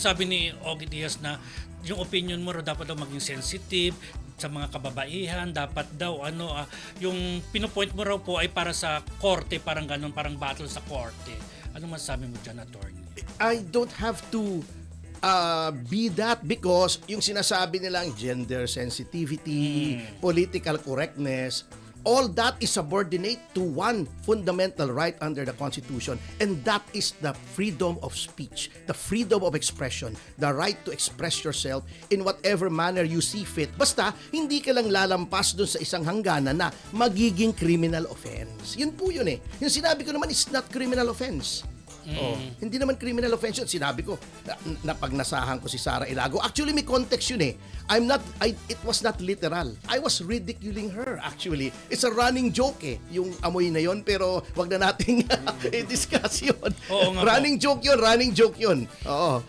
Sabi ni Ogie Diaz na yung opinion mo raw dapat daw maging sensitive sa mga kababaihan, dapat daw yung pinopoint mo raw po ay para sa korte, parang ganun, parang battle sa korte. Ano masasabi mo dyan, attorney? I don't have to be that because yung sinasabi nilang gender sensitivity, political correctness, all that is subordinate to one fundamental right under the Constitution, and that is the freedom of speech, the freedom of expression, the right to express yourself in whatever manner you see fit. Basta, hindi ka lang lalampas dun sa isang hangganan na magiging criminal offense. Yun po yun eh. Yung sinabi ko naman is not criminal offense. Oh, hindi naman criminal offense yun. Sinabi ko na pag nasahan ko si Sara Ilago. Actually, may context yun eh. It was not literal. I was ridiculing her actually. It's a running joke eh, yung amoy na yun. Pero wag na nating i-discuss yun. Oo nga po. Running joke yun. Oo.